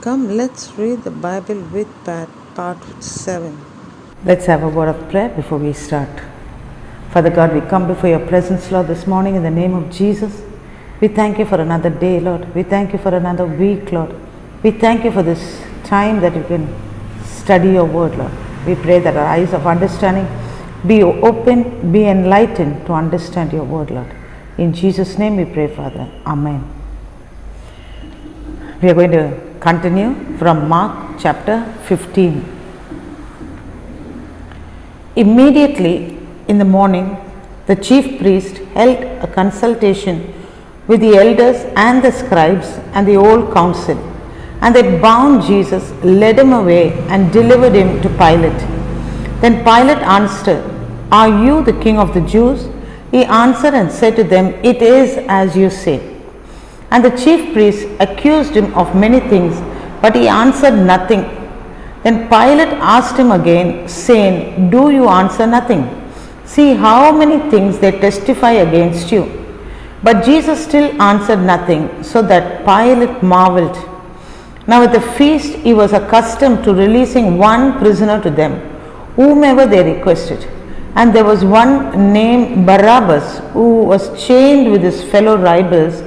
Come, let's read the Bible with Pat, part 7. Let's have a word of prayer before we start. Father God, we come before your presence, Lord, this morning in the name of Jesus. We thank you for another day, Lord. We thank you for another week, Lord. We thank you for this time that you can study your word, Lord. We pray that our eyes of understanding be open, be enlightened to understand your word, Lord. In Jesus' name we pray, Father. Amen. We are going to continue from Mark chapter 15. Immediately in the morning, the chief priest held a consultation with the elders and the scribes and the whole council, and they bound Jesus, led him away, and delivered him to Pilate. Then Pilate answered, "Are you the king of the Jews?" He answered and said to them, "It is as you say." And the chief priests accused him of many things, but he answered nothing. Then Pilate asked him again, saying, "Do you answer nothing? See how many things they testify against you." But Jesus still answered nothing, so that Pilate marveled. Now at the feast he was accustomed to releasing one prisoner to them, whomever they requested. And there was one named Barabbas, who was chained with his fellow rebels.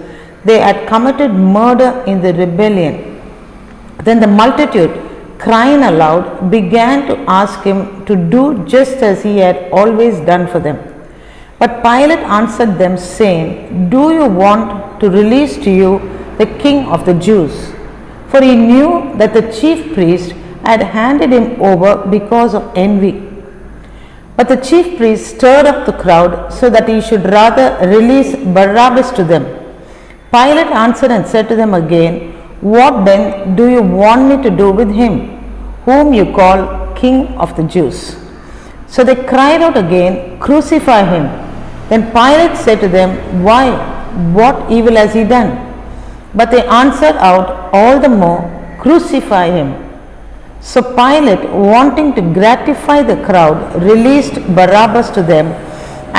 They had committed murder in the rebellion. Then the multitude, crying aloud, began to ask him to do just as he had always done for them. But Pilate answered them, saying, "Do you want to release to you the king of the Jews?" For he knew that the chief priest had handed him over because of envy. But the chief priest stirred up the crowd so that he should rather release Barabbas to them. Pilate answered and said to them again, "What then do you want me to do with him, whom you call King of the Jews?" So they cried out again, "Crucify him." Then Pilate said to them, "Why? What evil has he done?" But they answered out all the more, "Crucify him." So Pilate, wanting to gratify the crowd, released Barabbas to them,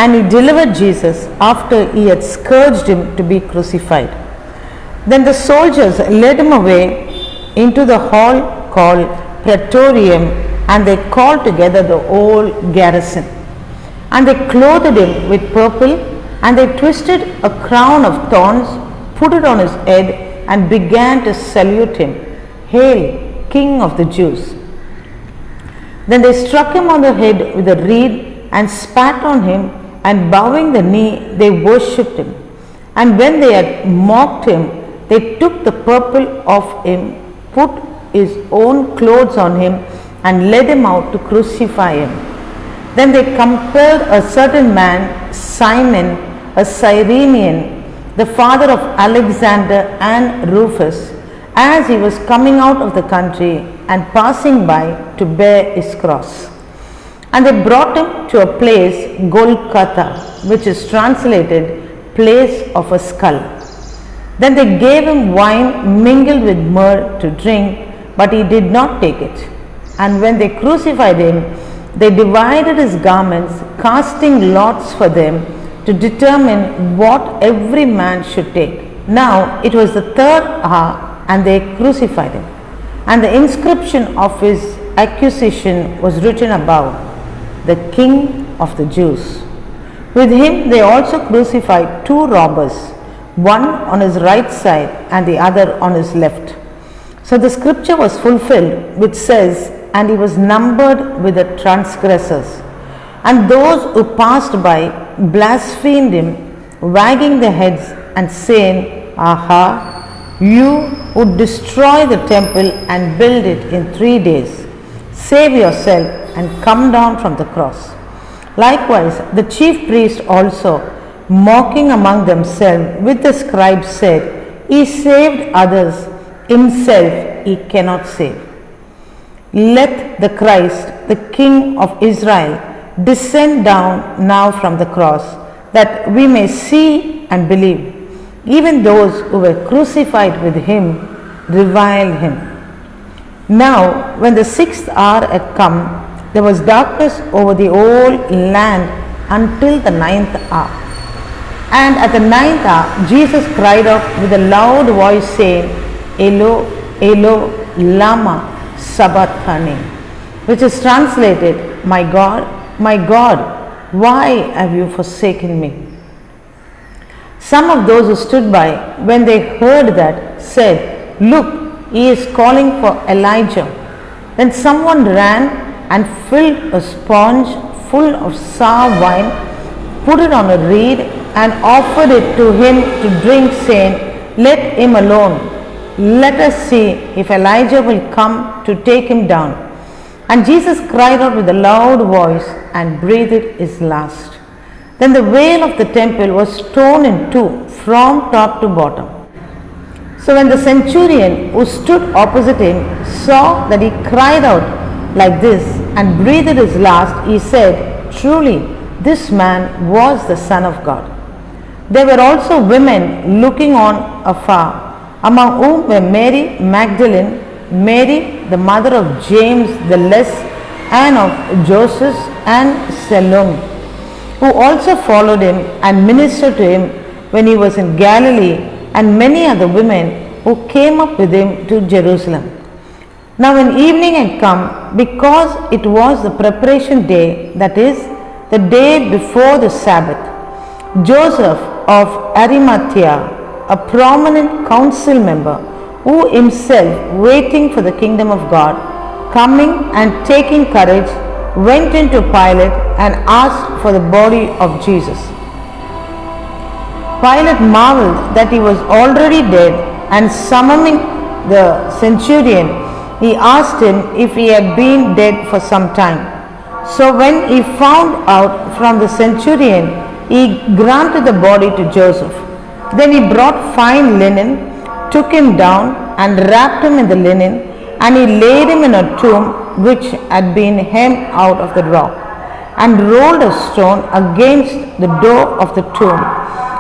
and he delivered Jesus after he had scourged him to be crucified. Then the soldiers led him away into the hall called Praetorium, and they called together the whole garrison. And they clothed him with purple, and they twisted a crown of thorns, put it on his head, and began to salute him, "Hail, King of the Jews!" Then they struck him on the head with a reed and spat on him, and bowing the knee, they worshipped him. And when they had mocked him, they took the purple off him, put his own clothes on him, and led him out to crucify him. Then they compelled a certain man, Simon, a Cyrenian, the father of Alexander and Rufus, as he was coming out of the country and passing by, to bear his cross. And they brought him to a place, Golgotha, which is translated place of a skull. Then they gave him wine mingled with myrrh to drink, but he did not take it. And when they crucified him, they divided his garments, casting lots for them to determine what every man should take. Now it was the third hour, and they crucified him. And the inscription of his accusation was written above, "The King of the Jews." With him they also crucified two robbers, one on his right side and the other on his left. So the scripture was fulfilled, which says, "And he was numbered with the transgressors." And those who passed by blasphemed him, wagging their heads and saying, "Aha! You who destroy the temple and build it in 3 days, save yourself and come down from the cross." Likewise, the chief priests also, mocking among themselves with the scribes, said, "He saved others, himself he cannot save. Let the Christ, the King of Israel, descend down now from the cross, that we may see and believe." Even those who were crucified with him reviled him. Now, when the 6th hour had come, there was darkness over the whole land until the 9th hour. And at the 9th hour, Jesus cried out with a loud voice, saying, "Elo, Elo, Lama Sabachthani, which is translated, my God, why have you forsaken me? Some of those who stood by when they heard that said, look, he is calling for Elijah. Then someone ran and filled a sponge full of sour wine, put it on a reed and offered it to him to drink, saying, let him alone. Let us see if Elijah will come to take him down. And Jesus cried out with a loud voice and breathed his last. Then the veil of the temple was torn in two from top to bottom. So when the centurion who stood opposite him saw that he cried out like this and breathed his last, he said, truly, this man was the Son of God. There were also women looking on afar, among whom were Mary Magdalene, Mary the mother of James the Less, and of Joseph and Salome, who also followed him and ministered to him when he was in Galilee, and many other women who came up with him to Jerusalem. Now when evening had come, because it was the preparation day, that is, the day before the Sabbath, Joseph of Arimathea, a prominent council member, who himself waiting for the kingdom of God, coming and taking courage, went into Pilate and asked for the body of Jesus. Pilate marveled that he was already dead, and summoning the centurion, he asked him if he had been dead for some time. So when he found out from the centurion, he granted the body to Joseph. Then he brought fine linen, took him down and wrapped him in the linen, and he laid him in a tomb which had been hewn out of the rock, and rolled a stone against the door of the tomb.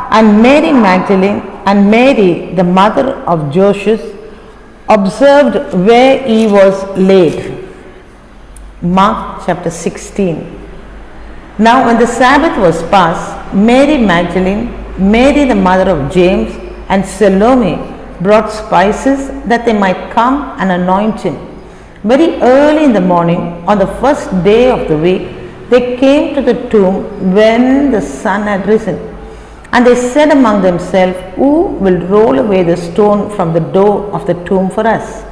And Mary Magdalene and Mary, the mother of Joseph, observed where he was laid. Mark chapter 16. Now when the Sabbath was past, Mary Magdalene, Mary the mother of James, and Salome brought spices that they might come and anoint him. Very early in the morning, on the first day of the week, they came to the tomb when the sun had risen. And they said among themselves, who will roll away the stone from the door of the tomb for us?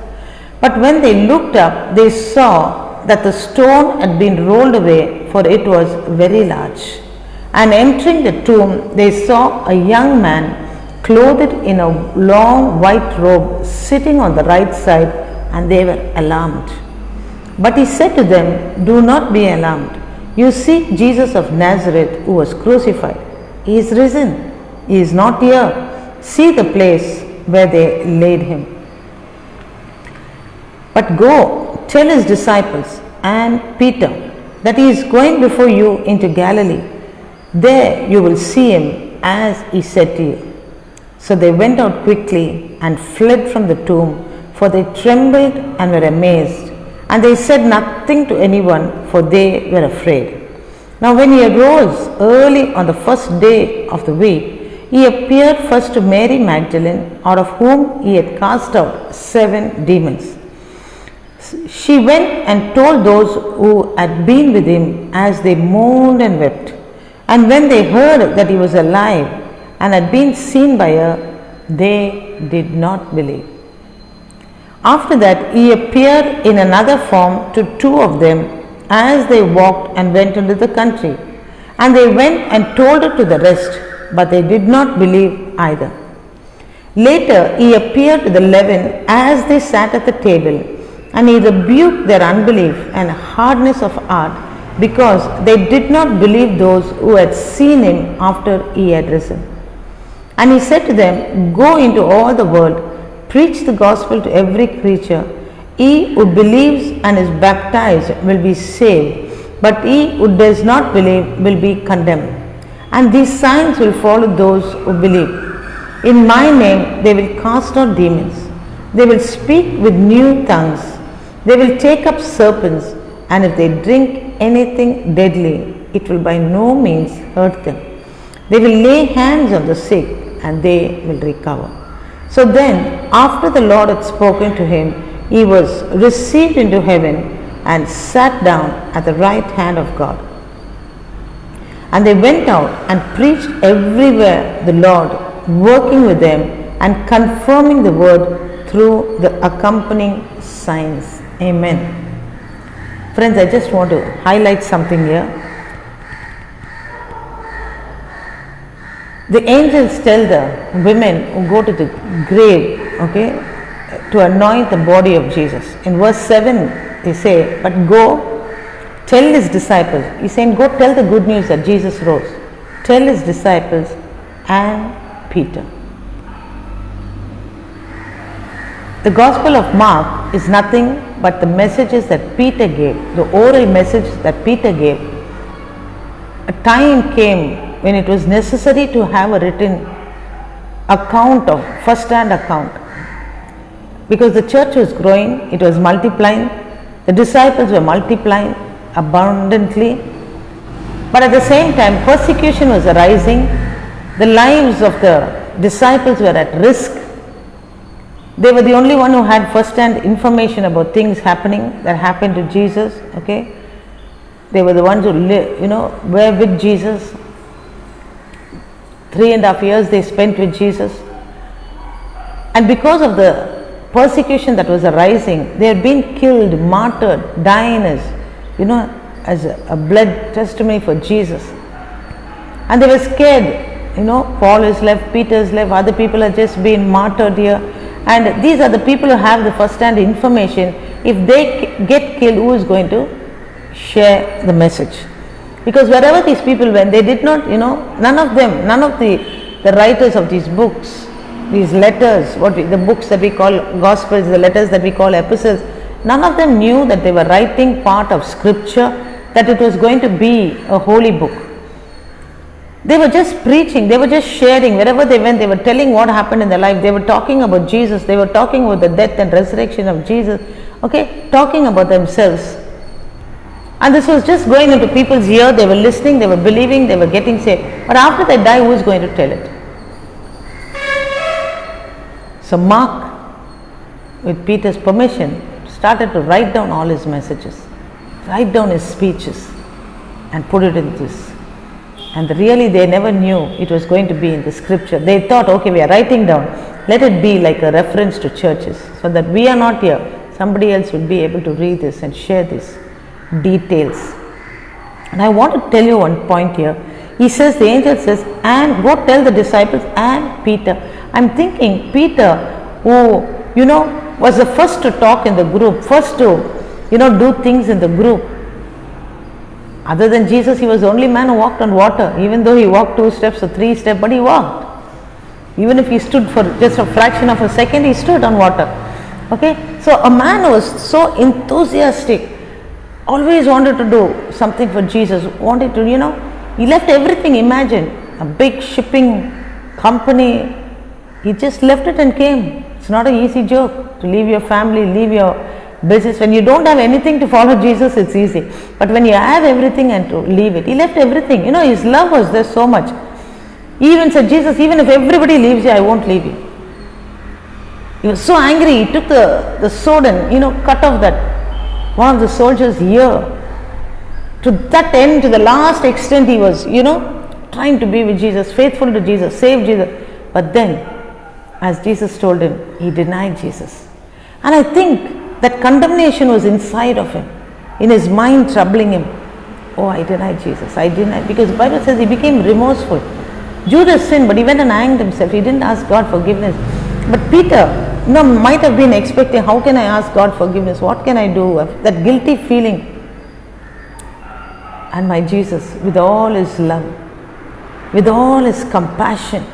But when they looked up, they saw that the stone had been rolled away, for it was very large. And entering the tomb, they saw a young man clothed in a long white robe, sitting on the right side, and they were alarmed. But he said to them, do not be alarmed. You seek Jesus of Nazareth, who was crucified. He is risen. He is not here. See the place where they laid him. But go, tell his disciples and Peter that he is going before you into Galilee. There you will see him, as he said to you. So they went out quickly and fled from the tomb, for they trembled and were amazed. And they said nothing to anyone, for they were afraid. Now when he arose early on the first day of the week, he appeared first to Mary Magdalene, out of whom he had cast out 7 demons. She went and told those who had been with him, as they mourned and wept. And when they heard that he was alive and had been seen by her, they did not believe. After that, he appeared in another form to 2 of them, as they walked and went into the country. And they went and told it to the rest, but they did not believe either. Later, he appeared to the 11 as they sat at the table, and he rebuked their unbelief and hardness of heart, because they did not believe those who had seen him after he had risen. And he said to them, go into all the world, preach the gospel to every creature. He who believes and is baptized will be saved, but he who does not believe will be condemned. And these signs will follow those who believe. In my name they will cast out demons. They will speak with new tongues. They will take up serpents, and if they drink anything deadly, it will by no means hurt them. They will lay hands on the sick, and they will recover. So then, after the Lord had spoken to him, he was received into heaven and sat down at the right hand of God. And they went out and preached everywhere the Lord, working with them and confirming the word through the accompanying signs. Amen. Friends, I just want to highlight something here. The angels tell the women who go to the grave, okay, to anoint the body of Jesus. In verse 7, they say, but go tell his disciples. He's saying, go tell the good news that Jesus rose. Tell his disciples and Peter. The Gospel of Mark is nothing but the messages that Peter gave, the oral message that Peter gave. A time came when it was necessary to have a written account of first-hand account, because the church was growing, it was multiplying, the disciples were multiplying abundantly, but at the same time persecution was arising, the lives of the disciples were at risk. They were the only one who had first-hand information about things happening that happened to Jesus. Okay, they were the ones who were with Jesus. 3.5 years they spent with Jesus, and because of the persecution that was arising, they had been killed, martyred, dying as a blood testimony for Jesus, and they were scared. Paul is left, Peter is left, other people are just being martyred here, and these are the people who have the first-hand information. If they get killed, who is going to share the message? Because wherever these people went, they did not, none of the writers of these books, these letters, the books that we call Gospels, the letters that we call epistles, none of them knew that they were writing part of Scripture, that it was going to be a holy book. They were just preaching, they were just sharing. Wherever they went, they were telling what happened in their life. They were talking about Jesus, they were talking about the death and resurrection of Jesus, talking about themselves. And this was just going into people's ear. They were listening, they were believing, they were getting saved. But after they die, who is going to tell it? So Mark, with Peter's permission, started to write down all his messages, write down his speeches and put it in this. And really they never knew it was going to be in the Scripture. They thought, okay, we are writing down, let it be like a reference to churches, so that we are not here, somebody else will be able to read this and share this details. And I want to tell you one point here. He says, the angel says, and go tell the disciples and Peter. I'm thinking Peter, who was the first to talk in the group, first to do things in the group. Other than Jesus, he was the only man who walked on water, even though he walked 2 steps or 3 steps, but he walked. Even if he stood for just a fraction of a second, he stood on water. Okay, so a man who was so enthusiastic, always wanted to do something for Jesus, wanted to, he left everything. Imagine a big shipping company, he just left it and came. It's not an easy joke to leave your family, leave your business. When you don't have anything to follow Jesus, it's easy. But when you have everything and to leave it, he left everything. His love was there so much. He even said, Jesus, even if everybody leaves you, I won't leave you. He was so angry, he took the sword and, cut off that one of the soldiers' ear. To that end, to the last extent, he was, trying to be with Jesus, faithful to Jesus, save Jesus. But then, as Jesus told him, he denied Jesus. And I think that condemnation was inside of him, in his mind troubling him. Oh, I denied Jesus, I denied, because the Bible says he became remorseful. Judas sinned, but he went and hanged himself. He didn't ask God forgiveness. But Peter, might have been expecting, how can I ask God forgiveness? What can I do? That guilty feeling. And my Jesus, with all his love, with all his compassion,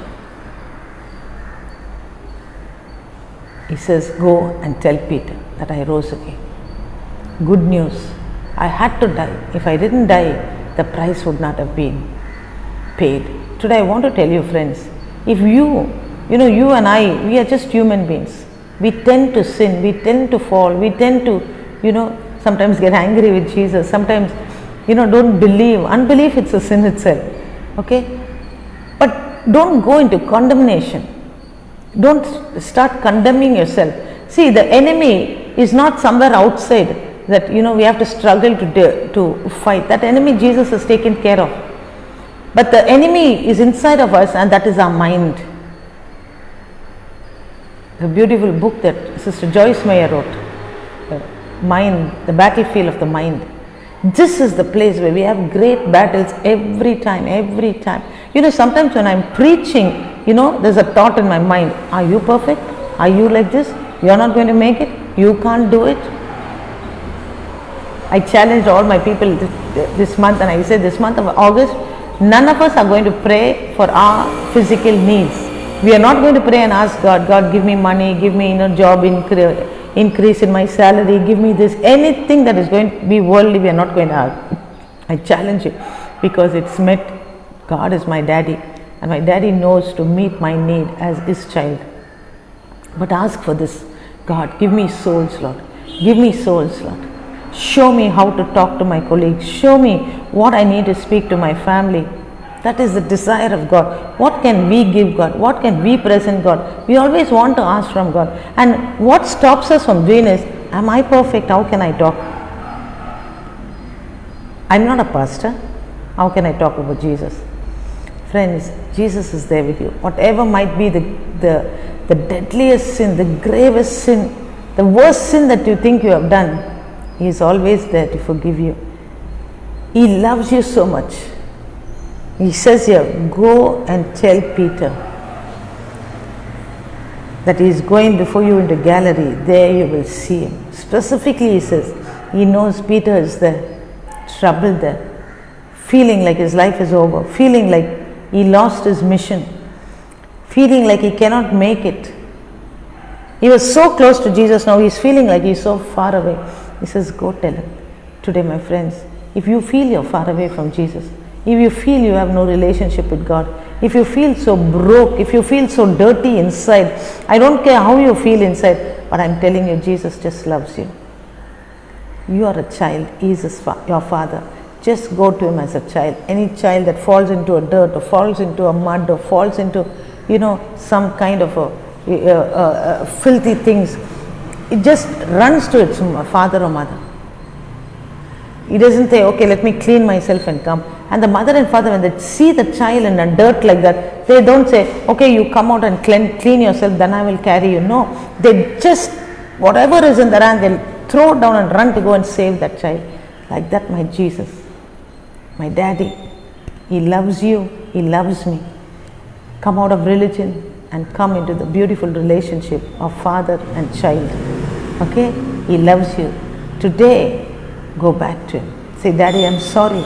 he says, go and tell Peter that I rose again. Good news. I had to die. If I didn't die, the price would not have been paid. Today I want to tell you, friends, if you and I, we are just human beings. We tend to sin, we tend to fall, we tend to, sometimes get angry with Jesus, sometimes, don't believe. Unbelief, it's a sin itself. Okay? But don't go into condemnation. Don't start condemning yourself. See, the enemy is not somewhere outside that we have to struggle to fight. That enemy Jesus has taken care of. But the enemy is inside of us, and that is our mind. The beautiful book that Sister Joyce Meyer wrote, Mind, the battlefield of the mind. This is the place where we have great battles every time. Sometimes when I'm preaching, there's a thought in my mind, are you perfect? Are you like this? You're not going to make it? You can't do it? I challenged all my people this month, and I said this month of August, none of us are going to pray for our physical needs. We are not going to pray and ask God, give me money, give me job increase in my salary, give me this. Anything that is going to be worldly, we are not going to ask. I challenge it because it's met. God is my daddy, and my daddy knows to meet my need as his child. But ask for this. God, give me souls, Lord. Give me souls, Lord. Show me how to talk to my colleagues. Show me what I need to speak to my family. That is the desire of God. What can we give God? What can we present God? We always want to ask from God. And what stops us from doing is, am I perfect? How can I talk? I'm not a pastor. How can I talk about Jesus? Friends, Jesus is there with you. Whatever might be the deadliest sin, the gravest sin, the worst sin that you think you have done, He is always there to forgive you. He loves you so much. He says here, go and tell Peter that he is going before you into Galilee. There you will see him. Specifically, he says, he knows Peter is there, troubled there, feeling like his life is over, feeling like he lost his mission, feeling like he cannot make it. He was so close to Jesus, now he's feeling like he's so far away. He says, go tell him. Today, my friends, if you feel you're far away from Jesus, if you feel you have no relationship with God, if you feel so broke, if you feel so dirty inside, I don't care how you feel inside, but I'm telling you, Jesus just loves you. You are a child, He is your Father. Just go to Him as a child. Any child that falls into a dirt or falls into a mud or falls into, some kind of filthy things, it just runs to its father or mother. He doesn't say, okay, let me clean myself and come. And the mother and father, when they see the child in a dirt like that, they don't say, okay, you come out and clean yourself, then I will carry you. No, they just, whatever is in their hand, they'll throw it down and run to go and save that child. Like that, my Jesus, my daddy, He loves you, He loves me. Come out of religion and come into the beautiful relationship of father and child. Okay? He loves you. Today, go back to Him. Say, Daddy, I'm sorry.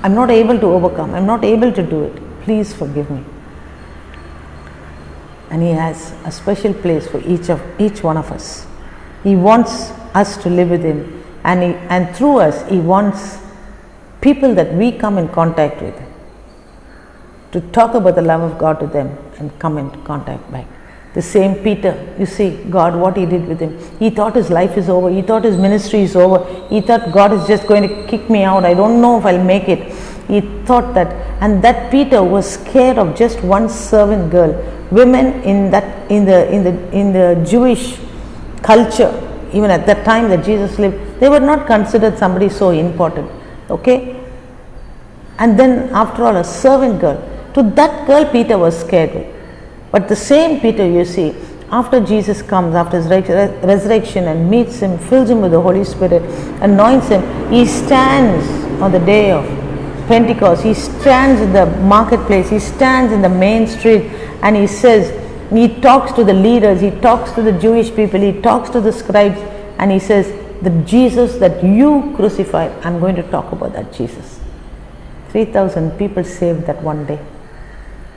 I'm not able to overcome. I'm not able to do it. Please forgive me. And He has a special place for each one of us. He wants us to live with Him, and through us He wants people that we come in contact with to talk about the love of God to them and come into contact back. The same Peter, you see, God, what he did with him. He thought his life is over. He thought his ministry is over. He thought God is just going to kick me out. I don't know if I'll make it. He thought that, and that Peter was scared of just one servant girl. Women in the Jewish culture, even at that time that Jesus lived, they were not considered somebody so important. Okay? And then after all, a servant girl. To that girl Peter was scared with. But the same Peter, you see, after Jesus comes, after his resurrection and meets him, fills him with the Holy Spirit, anoints him, he stands on the day of Pentecost, he stands in the marketplace, he stands in the main street, and he says, he talks to the leaders, he talks to the Jewish people, he talks to the scribes, and he says, the Jesus that you crucified, I'm going to talk about that Jesus. 3,000 people saved that one day.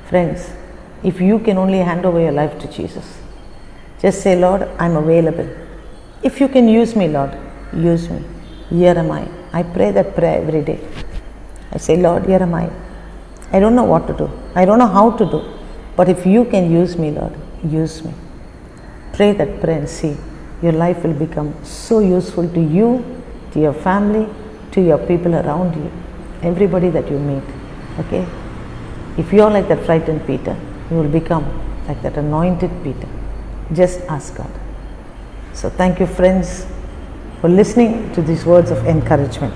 Friends, if you can only hand over your life to Jesus, just say, Lord, I'm available. If you can use me, Lord, use me. Here am I. I pray that prayer every day. I say, Lord, here am I. I don't know what to do. I don't know how to do. But if you can use me, Lord, use me. Pray that prayer and see. Your life will become so useful to you, to your family, to your people around you, everybody that you meet. Okay? If you are like that frightened Peter, you will become like that anointed Peter. Just ask God. So thank you, friends, for listening to these words of encouragement.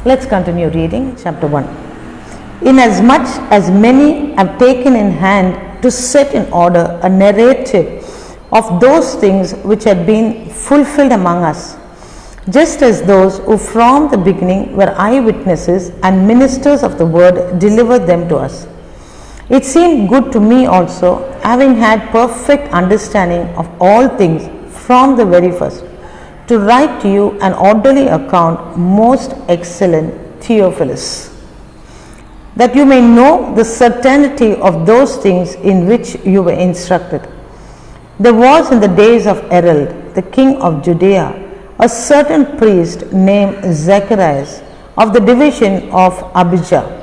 Let's continue reading chapter 1. Inasmuch as many have taken in hand to set in order a narrative of those things which had been fulfilled among us, just as those who from the beginning were eyewitnesses and ministers of the word delivered them to us. It seemed good to me also, having had perfect understanding of all things from the very first, to write to you an orderly account, most excellent Theophilus, that you may know the certainty of those things in which you were instructed. There was in the days of Herod, the king of Judea, a certain priest named Zacharias of the division of Abijah.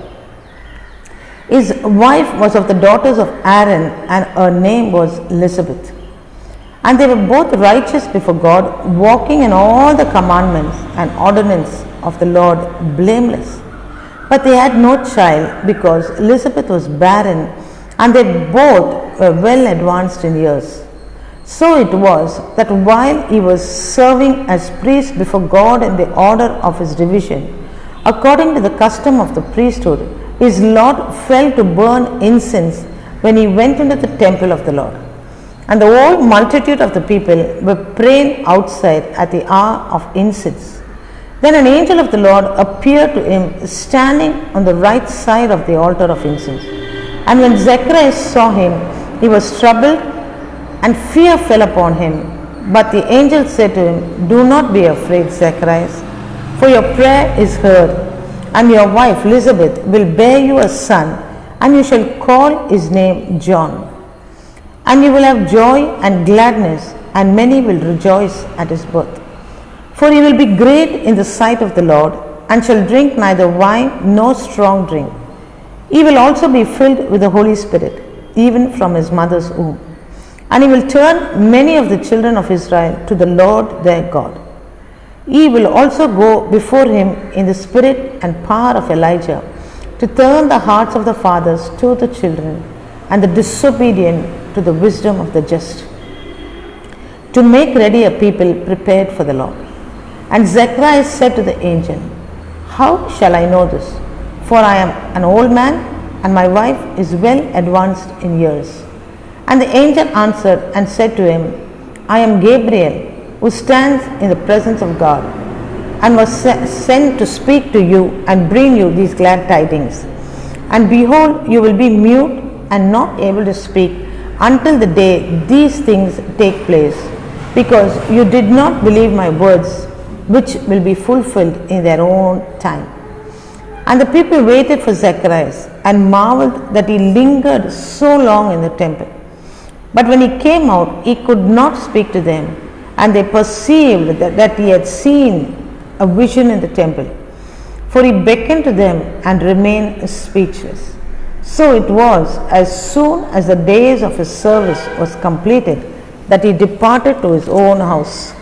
His wife was of the daughters of Aaron, and her name was Elizabeth. And they were both righteous before God, walking in all the commandments and ordinances of the Lord blameless. But they had no child, because Elizabeth was barren, and they both were well advanced in years. So it was that while he was serving as priest before God in the order of his division, according to the custom of the priesthood, his lot fell to burn incense when he went into the temple of the Lord. And the whole multitude of the people were praying outside at the hour of incense. Then an angel of the Lord appeared to him, standing on the right side of the altar of incense. And when Zacharias saw him, he was troubled, and fear fell upon him. But the angel said to him, Do not be afraid, Zacharias, for your prayer is heard, and your wife Elizabeth will bear you a son, and you shall call his name John. And you will have joy and gladness, and many will rejoice at his birth. For he will be great in the sight of the Lord, and shall drink neither wine nor strong drink. He will also be filled with the Holy Spirit, even from his mother's womb. And he will turn many of the children of Israel to the Lord their God. He will also go before him in the spirit and power of Elijah, to turn the hearts of the fathers to the children, and the disobedient to the wisdom of the just, to make ready a people prepared for the Lord. And Zacharias said to the angel, How shall I know this? For I am an old man, and my wife is well advanced in years. And the angel answered and said to him, I am Gabriel, who stands in the presence of God, and was sent to speak to you and bring you these glad tidings. And behold, you will be mute and not able to speak until the day these things take place, because you did not believe my words, which will be fulfilled in their own time. And the people waited for Zacharias and marveled that he lingered so long in the temple. But when he came out, he could not speak to them, and they perceived that he had seen a vision in the temple. For he beckoned to them and remained speechless. So it was, as soon as the days of his service was completed, that he departed to his own house.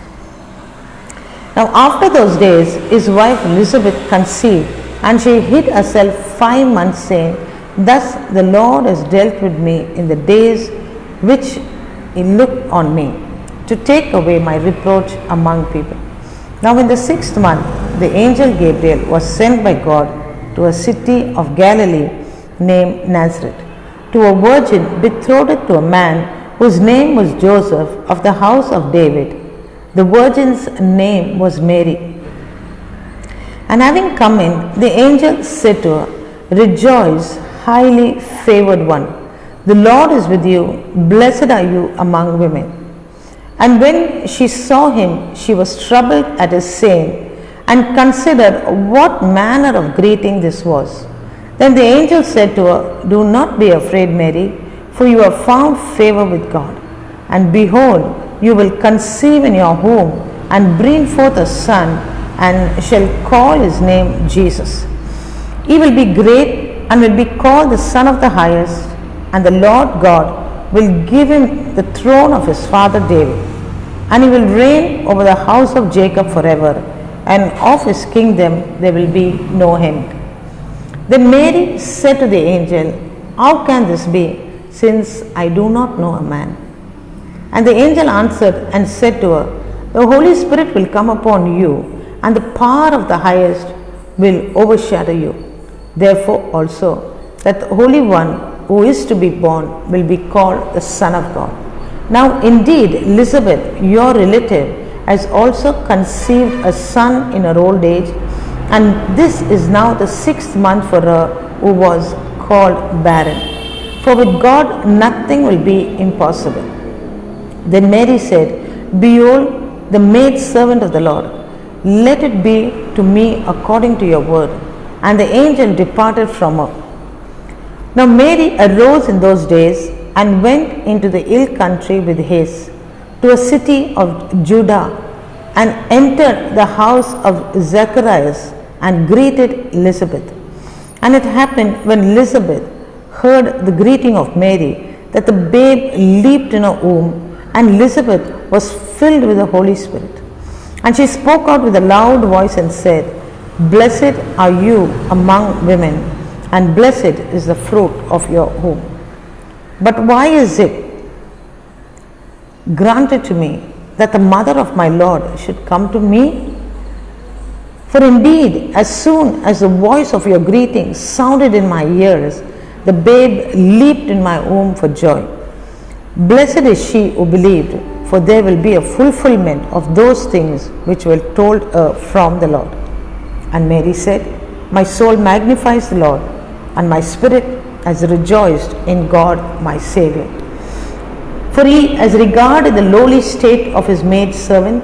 Now after those days, his wife Elizabeth conceived, and she hid herself 5 months, saying, Thus the Lord has dealt with me in the days which he looked on me, to take away my reproach among people. Now in the 6th month, the angel Gabriel was sent by God to a city of Galilee named Nazareth, to a virgin betrothed to a man whose name was Joseph, of the house of David. The virgin's name was Mary. And having come in, the angel said to her, Rejoice, highly favored one, the Lord is with you, blessed are you among women. And when she saw him, she was troubled at his saying, and considered what manner of greeting this was. Then the angel said to her, Do not be afraid, Mary, for you have found favor with God. And behold, you will conceive in your womb, and bring forth a son, and shall call his name Jesus. He will be great, and will be called the Son of the Highest, and the Lord God will give him the throne of his father David, and he will reign over the house of Jacob forever, and of his kingdom there will be no end. Then Mary said to the angel, How can this be, since I do not know a man? And the angel answered and said to her, The Holy Spirit will come upon you, and the power of the highest will overshadow you. Therefore also, that the Holy One who is to be born will be called the Son of God. Now indeed, Elizabeth, your relative, has also conceived a son in her old age, and this is now the 6th month for her who was called barren. For with God nothing will be impossible. Then Mary said, Behold, the maid servant of the Lord, let it be to me according to your word. And the angel departed from her. Now Mary arose in those days and went into the hill country with haste to a city of Judah, and entered the house of Zacharias and greeted Elizabeth. And it happened when Elizabeth heard the greeting of Mary that the babe leaped in her womb, and Elizabeth was filled with the Holy Spirit. And she spoke out with a loud voice and said, Blessed are you among women, and blessed is the fruit of your womb. But why is it granted to me that the mother of my Lord should come to me? For indeed, as soon as the voice of your greeting sounded in my ears, the babe leaped in my womb for joy. Blessed is she who believed, for there will be a fulfillment of those things which were told her from the Lord. And Mary said, My soul magnifies the Lord, and my spirit has rejoiced in God my Saviour. For he has regarded the lowly state of his maid servant.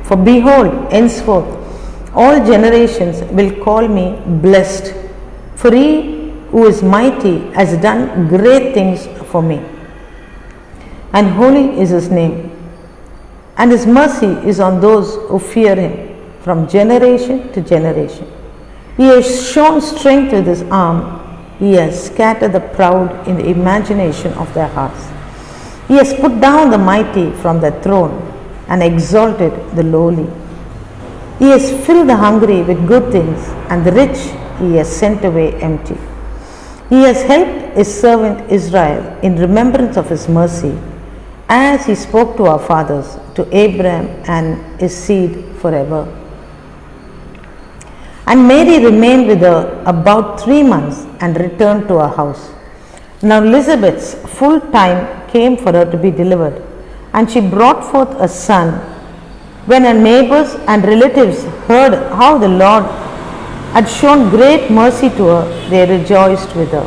For behold, henceforth all generations will call me blessed. For he who is mighty has done great things for me. And holy is his name. And his mercy is on those who fear him from generation to generation. He has shown strength with his arm. He has scattered the proud in the imagination of their hearts. He has put down the mighty from their throne and exalted the lowly. He has filled the hungry with good things, and the rich he has sent away empty. He has helped his servant Israel in remembrance of his mercy, as he spoke to our fathers, to Abraham and his seed forever. And Mary remained with her about 3 months and returned to her house. Now Elizabeth's full time came for her to be delivered, and she brought forth a son. When her neighbors and relatives heard how the Lord had shown great mercy to her, they rejoiced with her.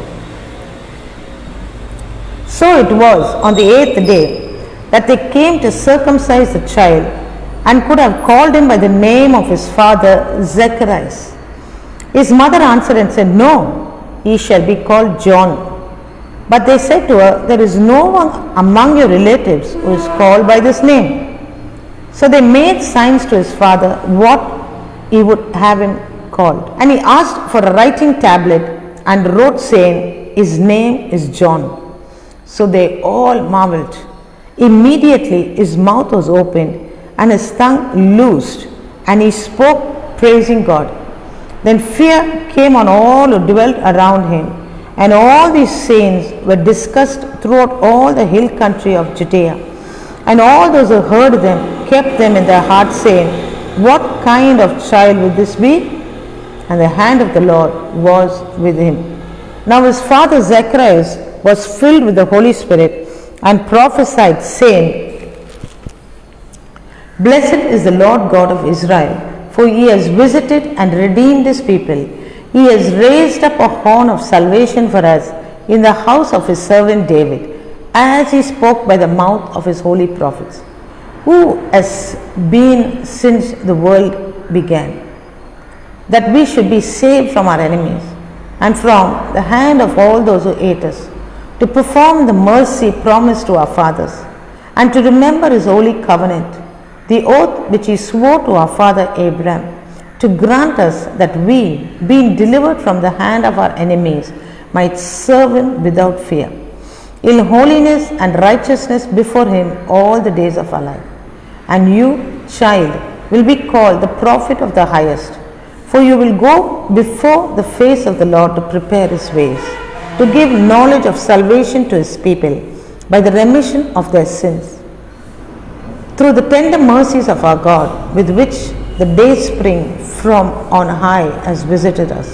So it was on the 8th day that they came to circumcise the child, and could have called him by the name of his father Zacharias. His mother answered and said, No, he shall be called John. But they said to her, There is no one among your relatives who is called by this name. So they made signs to his father what he would have him called. And he asked for a writing tablet and wrote, saying, His name is John. So they all marveled. Immediately his mouth was opened and his tongue loosed, and he spoke, praising God. Then fear came on all who dwelt around him, and all these sayings were discussed throughout all the hill country of Judea. And all those who heard them kept them in their hearts, saying, What kind of child would this be? And the hand of the Lord was with him. Now his father Zacharias was filled with the Holy Spirit and prophesied, saying, Blessed is the Lord God of Israel, for he has visited and redeemed his people. He has raised up a horn of salvation for us in the house of his servant David, as he spoke by the mouth of his holy prophets, who has been since the world began, that we should be saved from our enemies and from the hand of all those who hate us, to perform the mercy promised to our fathers, and to remember his holy covenant, the oath which he swore to our father Abraham, to grant us that we, being delivered from the hand of our enemies, might serve him without fear, in holiness and righteousness before him all the days of our life. And you, child, will be called the prophet of the highest, for you will go before the face of the Lord to prepare his ways, to give knowledge of salvation to his people by the remission of their sins, through the tender mercies of our God, with which the day spring from on high has visited us,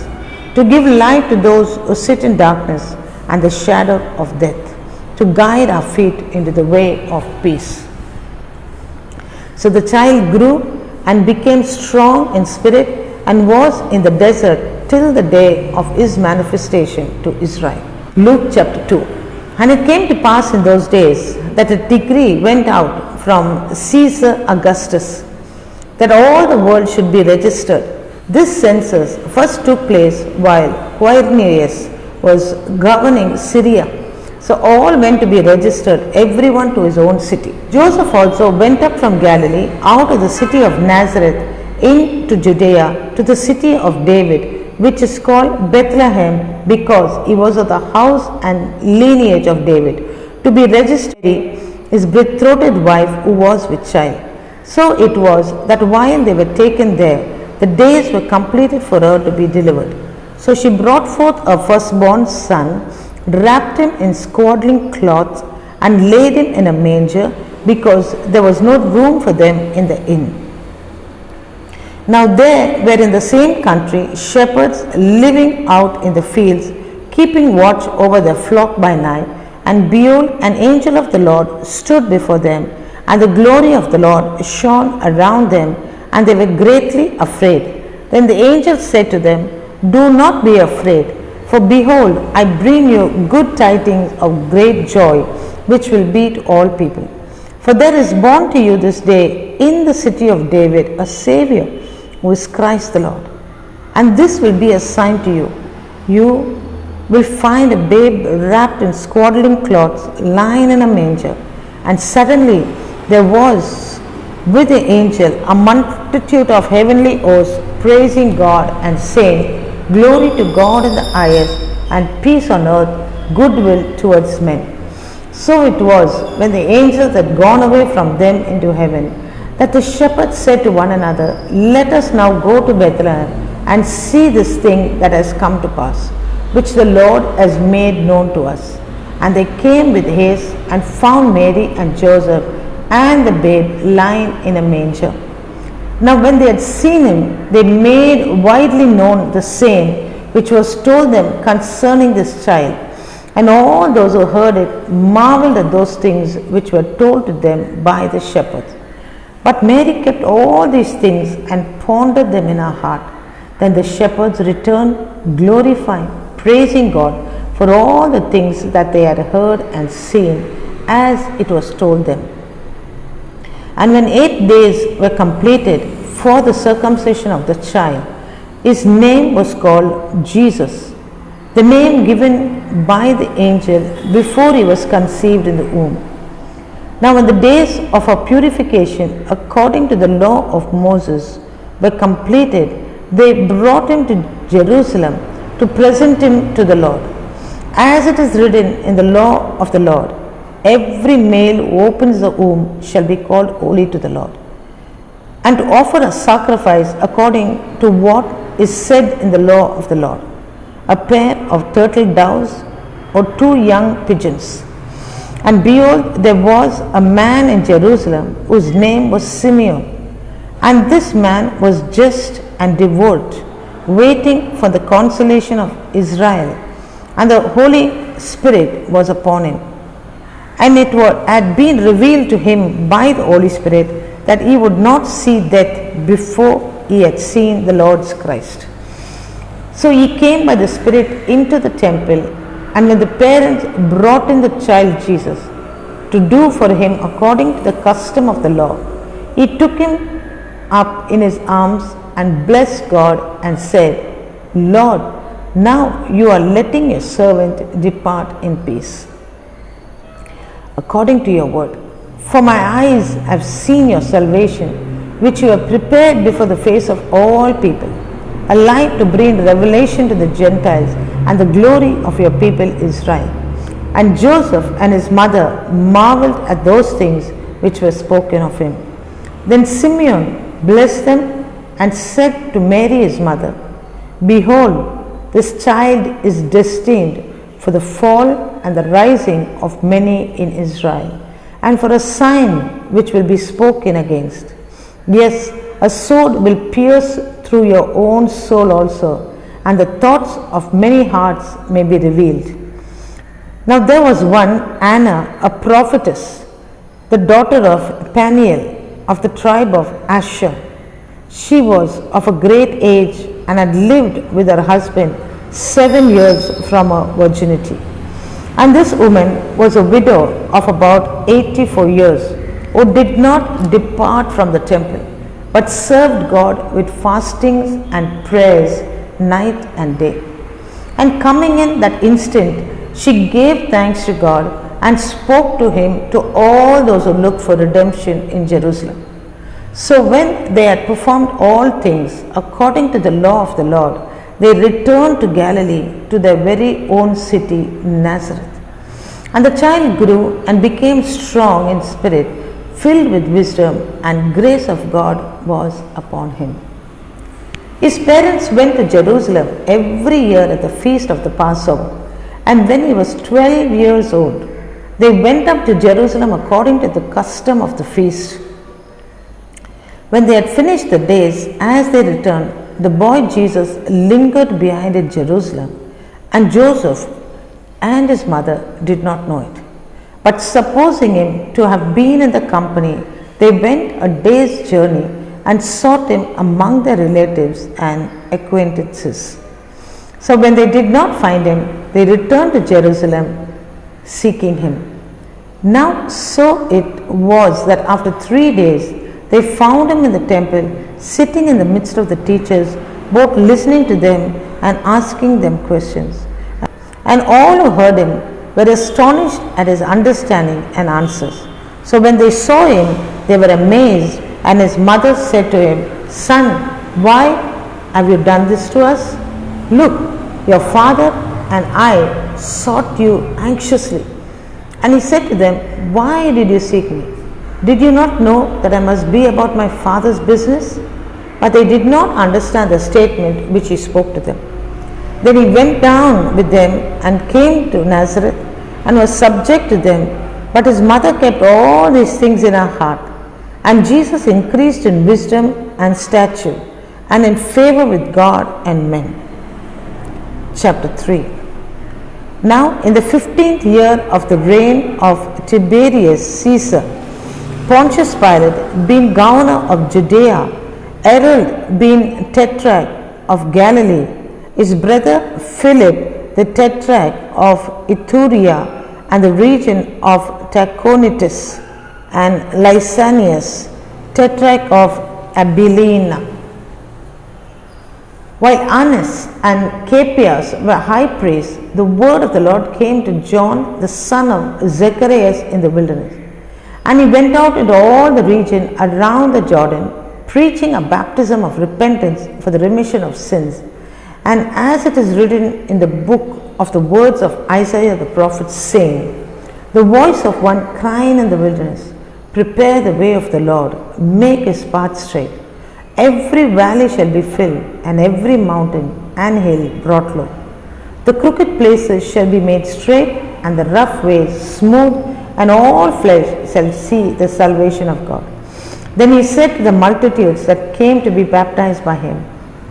to give light to those who sit in darkness and the shadow of death, to guide our feet into the way of peace. So the child grew and became strong in spirit and was in the desert till the day of his manifestation to Israel. Luke chapter 2. And it came to pass in those days that a decree went out from Caesar Augustus that all the world should be registered. This census first took place while Quirinius was governing Syria. So all went to be registered, everyone to his own city. Joseph also went up from Galilee out of the city of Nazareth into Judea to the city of David, which is called Bethlehem, because he was of the house and lineage of David, to be registered his betrothed wife who was with child. So it was that while they were taken there, the days were completed for her to be delivered. So she brought forth her firstborn son, wrapped him in swaddling cloths, and laid him in a manger, because there was no room for them in the inn. Now there were in the same country shepherds living out in the fields, keeping watch over their flock by night. And behold, an angel of the Lord stood before them, and the glory of the Lord shone around them, and they were greatly afraid. Then the angel said to them, "Do not be afraid, for behold, I bring you good tidings of great joy, which will be to all people. For there is born to you this day in the city of David a Saviour, who is Christ the Lord. And this will be a sign to you. You will find a babe wrapped in swaddling cloths, lying in a manger." And suddenly there was with the angel a multitude of heavenly hosts, praising God and saying, "Glory to God in the highest, and peace on earth, goodwill towards men." So it was, when the angels had gone away from them into heaven, that the shepherds said to one another, "Let us now go to Bethlehem and see this thing that has come to pass, which the Lord has made known to us." And they came with haste and found Mary and Joseph and the babe lying in a manger. Now when they had seen him, they made widely known the same which was told them concerning this child. And all those who heard it marveled at those things which were told to them by the shepherds. But Mary kept all these things and pondered them in her heart. Then the shepherds returned, glorifying, praising God for all the things that they had heard and seen, as it was told them. And when 8 days were completed for the circumcision of the child, his name was called Jesus, the name given by the angel before he was conceived in the womb. Now when the days of our purification according to the law of Moses were completed, they brought him to Jerusalem to present him to the Lord. As it is written in the law of the Lord, every male who opens the womb shall be called holy to the Lord. And to offer a sacrifice according to what is said in the law of the Lord, a pair of turtle doves or 2 young pigeons. And behold, there was a man in Jerusalem whose name was Simeon. And this man was just and devout, waiting for the consolation of Israel. And the Holy Spirit was upon him. And it had been revealed to him by the Holy Spirit that he would not see death before he had seen the Lord's Christ. So he came by the Spirit into the temple, and when the parents brought in the child Jesus to do for him according to the custom of the law, he took him up in his arms and blessed God and said, "Lord, now you are letting your servant depart in peace, according to your word. For my eyes have seen your salvation, which you have prepared before the face of all people, a light to bring revelation to the Gentiles and the glory of your people Israel." And Joseph and his mother marveled at those things which were spoken of him. Then Simeon blessed them and said to Mary his mother, "Behold, this child is destined for the fall and the rising of many in Israel, and for a sign which will be spoken against. Yes, a sword will pierce through your own soul also, and the thoughts of many hearts may be revealed. Now there was one, Anna, a prophetess, the daughter of Peniel of the tribe of Asher. She was of a great age and had lived with her husband 7 years from her virginity. And this woman was a widow of about 84 years, who did not depart from the temple, but served God with fastings and prayers night and day. And coming in that instant, she gave thanks to God and spoke to him to all those who looked for redemption in Jerusalem. So when they had performed all things according to the law of the Lord, they returned to Galilee, to their very own city, Nazareth. And the child grew and became strong in spirit, filled with wisdom, and grace of God was upon him. His parents went to Jerusalem every year at the feast of the Passover. And when he was 12 years old, they went up to Jerusalem according to the custom of the feast. When they had finished the days, as they returned, the boy Jesus lingered behind in Jerusalem, and Joseph and his mother did not know it. But supposing him to have been in the company, they went a day's journey and sought him among their relatives and acquaintances. So when they did not find him, they returned to Jerusalem seeking him. Now so it was that after 3 days they found him in the temple, sitting in the midst of the teachers, both listening to them and asking them questions. And all who heard him were astonished at his understanding and answers. So when they saw him, they were amazed, and his mother said to him, "Son, why have you done this to us? Look, your father and I sought you anxiously." And he said to them, "Why did you seek me? Did you not know that I must be about my father's business?" But they did not understand the statement which he spoke to them. Then he went down with them and came to Nazareth and was subject to them. But his mother kept all these things in her heart. And Jesus increased in wisdom and stature and in favor with God and men. Chapter 3. Now in the 15th year of the reign of Tiberius Caesar, Pontius Pilate being governor of Judea, Herod being tetrarch of Galilee, his brother Philip the tetrarch of Iturea and the region of Trachonitis, and Lysanias tetrarch of Abilene. While Annas and Capias were high priests, the word of the Lord came to John, the son of Zacharias, in the wilderness. And he went out into all the region around the Jordan, preaching a baptism of repentance for the remission of sins. And as it is written in the book of the words of Isaiah the prophet, saying, "The voice of one crying in the wilderness, prepare the way of the Lord, make his path straight. Every valley shall be filled, and every mountain and hill brought low. The crooked places shall be made straight, and the rough ways smooth, and all flesh shall see the salvation of God." Then he said to the multitudes that came to be baptized by him,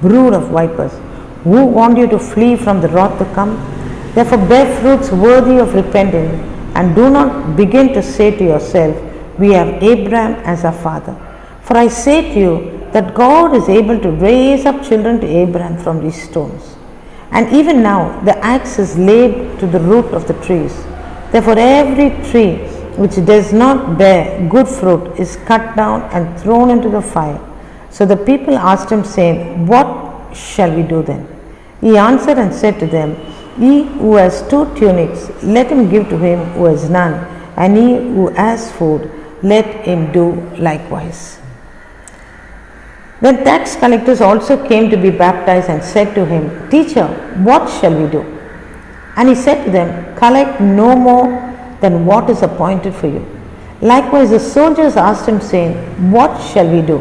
"Brood of vipers, who warned you to flee from the wrath to come? Therefore bear fruits worthy of repentance, and do not begin to say to yourself, 'We have Abraham as our father.' For I say to you that God is able to raise up children to Abraham from these stones. And even now the axe is laid to the root of the trees. Therefore every tree which does not bear good fruit is cut down and thrown into the fire." So the people asked him, saying, "What shall we do then?" He answered and said to them, "He who has 2 tunics, let him give to him who has none, and he who has food, let him do likewise." Then tax collectors also came to be baptized and said to him, "Teacher, what shall we do?" And he said to them, "Collect no more than what is appointed for you." Likewise the soldiers asked him, saying, "What shall we do?"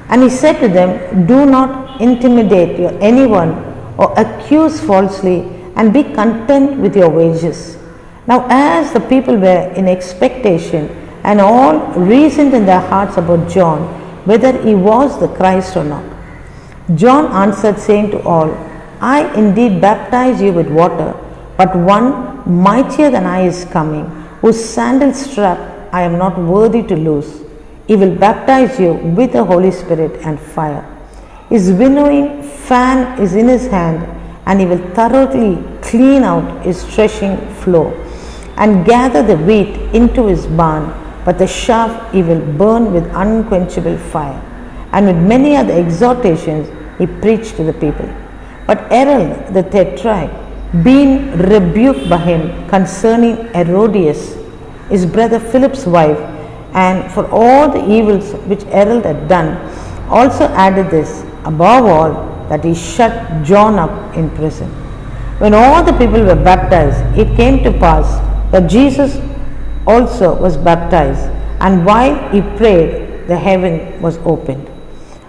And he said to them, "Do not intimidate anyone or accuse falsely, and be content with your wages." Now as the people were in expectation, and all reasoned in their hearts about John, whether he was the Christ or not. John answered, saying to all, I indeed baptize you with water, but one mightier than I is coming, whose sandal strap I am not worthy to loose. He will baptize you with the Holy Spirit and fire. His winnowing fan is in his hand, and he will thoroughly clean out his threshing floor, and gather the wheat into his barn, but the chaff he will burn with unquenchable fire. And with many other exhortations he preached to the people. But Herod the Tetrarch, being rebuked by him concerning Herodias, his brother Philip's wife, and for all the evils which Herod had done, also added this, above all, that he shut John up in prison. When all the people were baptized, it came to pass that Jesus also was baptized, and while he prayed, the heaven was opened,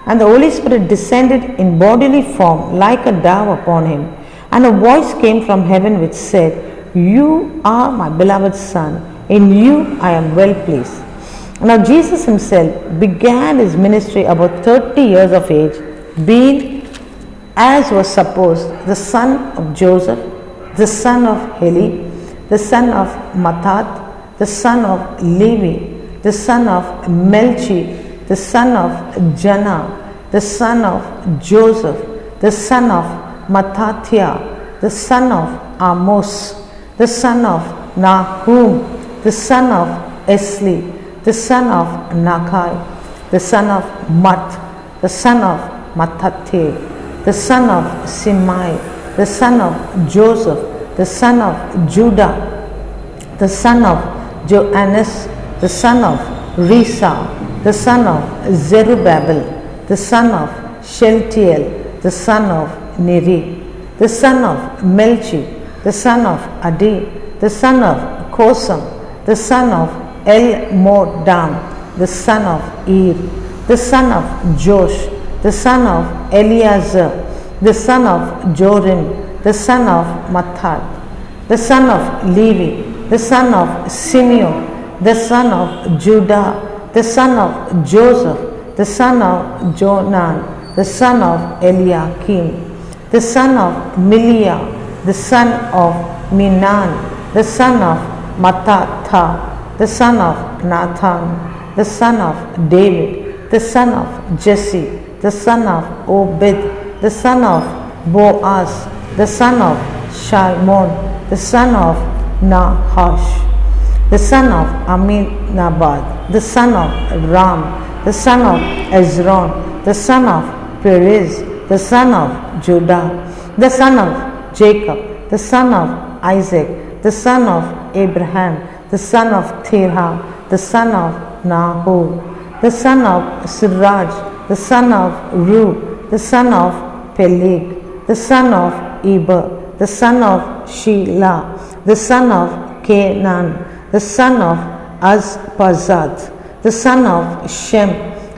and the Holy Spirit descended in bodily form like a dove upon him, and a voice came from heaven which said, You are my beloved Son, in you I am well pleased. Now Jesus himself began his ministry about 30 years of age, being, as was supposed, the son of Joseph, the son of Heli, the son of Matthat, the son of Levi, the son of Melchi, the son of Janna, the son of Joseph, the son of Mattathiah, the son of Amos, the son of Nahum, the son of Esli, the son of Nakai, the son of Matt, the son of Mattathiah, the son of Simei, the son of Joseph, the son of Judah, the son of Joannes, the son of Risa, the son of Zerubbabel, the son of Shealtiel, the son of Neri, the son of Melchi, the son of Adi, the son of Kosam, the son of El-Modam, the son of Ir, the son of Josh, the son of Eleazar, the son of Jorim, the son of Matthat, the son of Levi, the son of Simeon, the son of Judah, the son of Joseph, the son of Jonan, the son of Eliakim, the son of Miliah, the son of Minan, the son of Mattatha, the son of Nathan, the son of David, the son of Jesse, the son of Obed, the son of Boaz, the son of Shalmon, the son of Nahash, the son of Aminabad, the son of Ram, the son of Ezron, the son of Perez, the son of Judah, the son of Jacob, the son of Isaac, the son of Abraham, the son of Terah, the son of Nahor, the son of Siraj, the son of Ru, the son of Peleg, the son of Eber, the son of Shelah, the son of Canaan, the son of Azpazad, the son of Shem,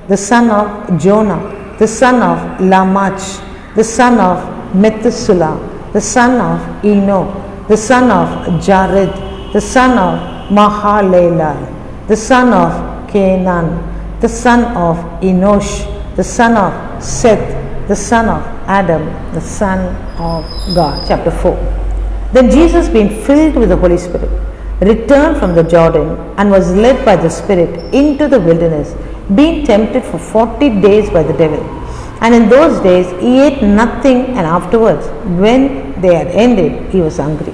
the son of Jonah, the son of Lamach, the son of Methuselah, the son of Eno, the son of Jared, the son of Mahalalel, the son of Canaan, the son of Enosh, the son of Seth, the son of Adam, the son of God. Chapter 4. Then Jesus, being filled with the Holy Spirit, returned from the Jordan and was led by the Spirit into the wilderness, being tempted for 40 days by the devil. And in those days he ate nothing, and afterwards, when they had ended, he was hungry.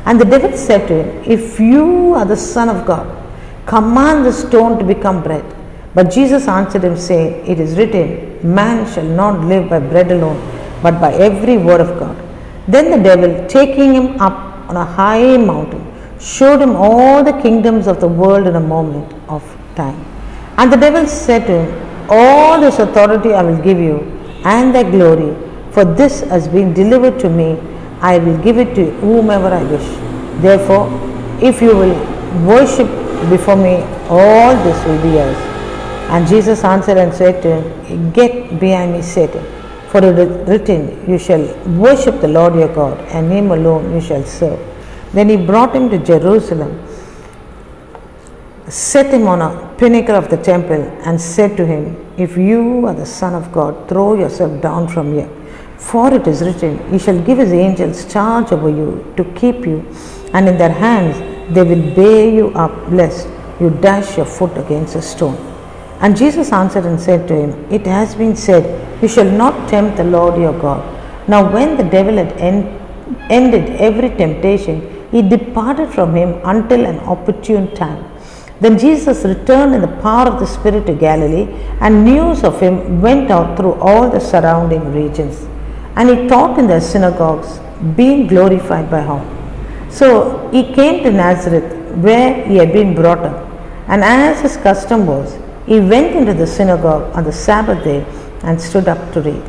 And the devil said to him, If you are the Son of God, command the stone to become bread. But Jesus answered him, saying, It is written, Man shall not live by bread alone, but by every word of God. Then the devil, taking him up on a high mountain, showed him all the kingdoms of the world in a moment of time. And the devil said to him, All this authority I will give you, and their glory, for this has been delivered to me. I will give it to whomever I wish. Therefore, if you will worship before me, all this will be yours. And Jesus answered and said to him, Get behind me, Satan, for it is written, You shall worship the Lord your God, and him alone you shall serve. Then he brought him to Jerusalem set him on a pinnacle of the temple, and said to him, If you are the Son of God, throw yourself down from here. For it is written, He shall give His angels charge over you to keep you, and in their hands they will bear you up, lest you dash your foot against a stone. And Jesus answered and said to him, It has been said, You shall not tempt the Lord your God. Now when the devil had ended every temptation, he departed from him until an opportune time. Then Jesus returned in the power of the Spirit to Galilee, and news of him went out through all the surrounding regions. And he taught in their synagogues, being glorified by all. So he came to Nazareth, where he had been brought up. And as his custom was, he went into the synagogue on the Sabbath day and stood up to read.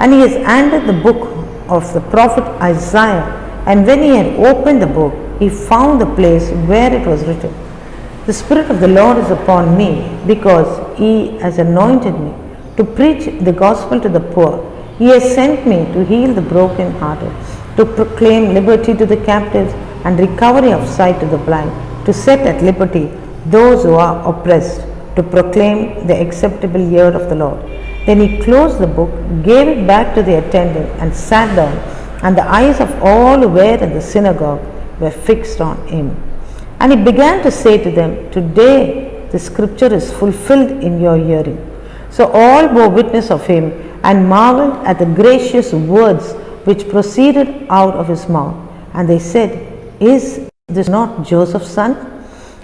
And he has handed the book of the prophet Isaiah. And when he had opened the book, he found the place where it was written, The Spirit of the Lord is upon me, because He has anointed me to preach the gospel to the poor. He has sent me to heal the brokenhearted, to proclaim liberty to the captives and recovery of sight to the blind, to set at liberty those who are oppressed, to proclaim the acceptable year of the Lord. Then he closed the book, gave it back to the attendant, and sat down, and the eyes of all who were in the synagogue were fixed on him. And he began to say to them, Today the scripture is fulfilled in your hearing. So all bore witness of him, and marveled at the gracious words which proceeded out of his mouth. And they said, Is this not Joseph's son?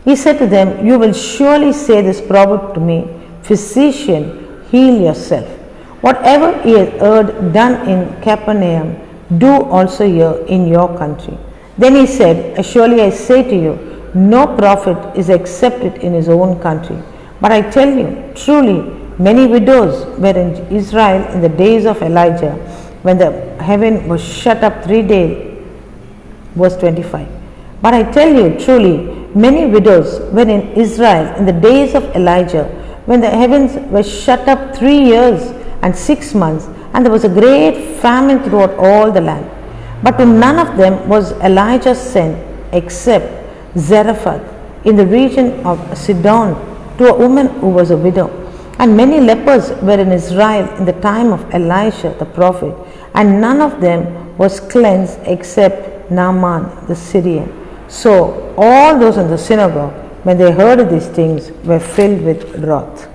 He said to them, You will surely say this proverb to me, Physician, heal yourself. Whatever he has heard done in Capernaum, do also here in your country. Then he said, Surely I say to you, no prophet is accepted in his own country. But I tell you, truly, many widows were in Israel in the days of Elijah, when the heaven was shut up 3 days. Verse 25. But I tell you, truly, many widows were in Israel in the days of Elijah, when the heavens were shut up 3 years and 6 months, and there was a great famine throughout all the land. But to none of them was Elijah sent, except Zarephath in the region of Sidon, to a woman who was a widow. And many lepers were in Israel in the time of Elisha the prophet, and none of them was cleansed except Naaman the Syrian. So all those in the synagogue, when they heard of these things, were filled with wrath,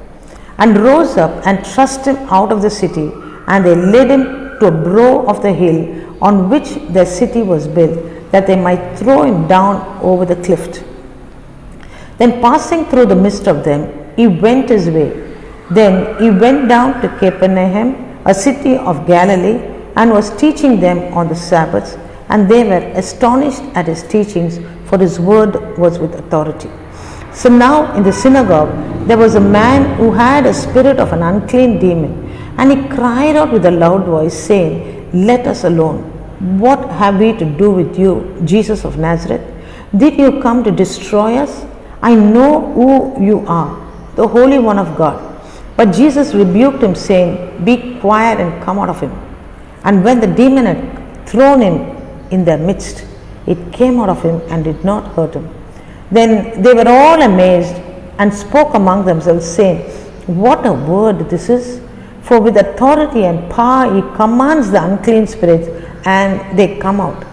and rose up and thrust him out of the city, and they led him to a brow of the hill on which their city was built, that they might throw him down over the cliff. Then passing through the midst of them, he went his way. Then he went down to Capernaum, a city of Galilee, and was teaching them on the Sabbaths, and they were astonished at his teachings, for his word was with authority. So now in the synagogue there was a man who had a spirit of an unclean demon, and he cried out with a loud voice, saying, Let us alone. What have we to do with you, Jesus of Nazareth? Did you come to destroy us? I know who you are, the Holy One of God. But Jesus rebuked him, saying, Be quiet and come out of him. And when the demon had thrown him in their midst, it came out of him and did not hurt him. Then they were all amazed and spoke among themselves, saying, What a word this is! For with authority and power he commands the unclean spirits, and they come out.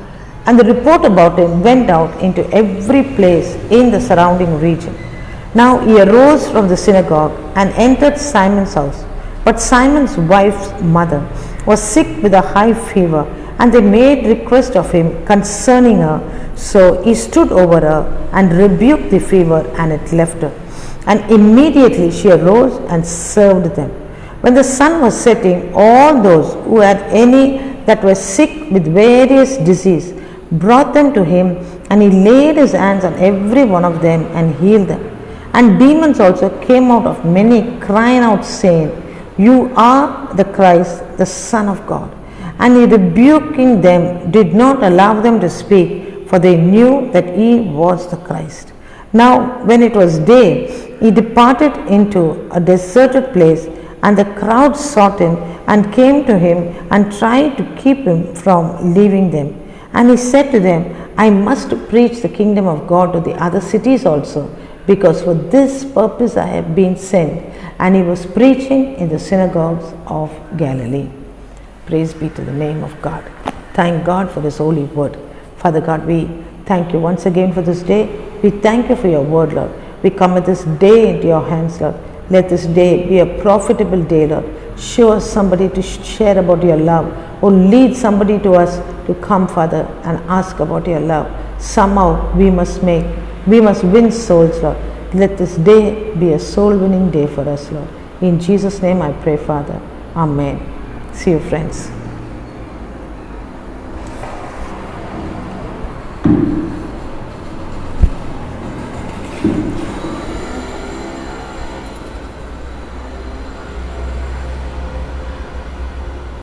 And the report about him went out into every place in the surrounding region. Now he arose from the synagogue and entered Simon's house. But Simon's wife's mother was sick with a high fever, and they made request of him concerning her. So he stood over her and rebuked the fever, and it left her. And immediately she arose and served them. When the sun was setting, all those who had any that were sick with various disease brought them to him, and he laid his hands on every one of them and healed them. And demons also came out of many, crying out, saying, You are the Christ, the Son of God. And he, rebuking them, did not allow them to speak, for they knew that he was the Christ. Now when it was day, he departed into a deserted place, and the crowd sought him and came to him and tried to keep him from leaving them. And he said to them, I must preach the kingdom of God to the other cities also, because for this purpose I have been sent. And he was preaching in the synagogues of Galilee. Praise be to the name of God. Thank God for this holy word. Father God, we thank you once again for this day. We thank you for your word, Lord. We commit this day into your hands, Lord. Let this day be a profitable day, Lord. Show us somebody to share about your love, or lead somebody to us to come, Father, and ask about your love. Somehow we must win souls, Lord. Let this day be a soul winning day for us, Lord. In Jesus' name I pray, Father. Amen. See you, friends.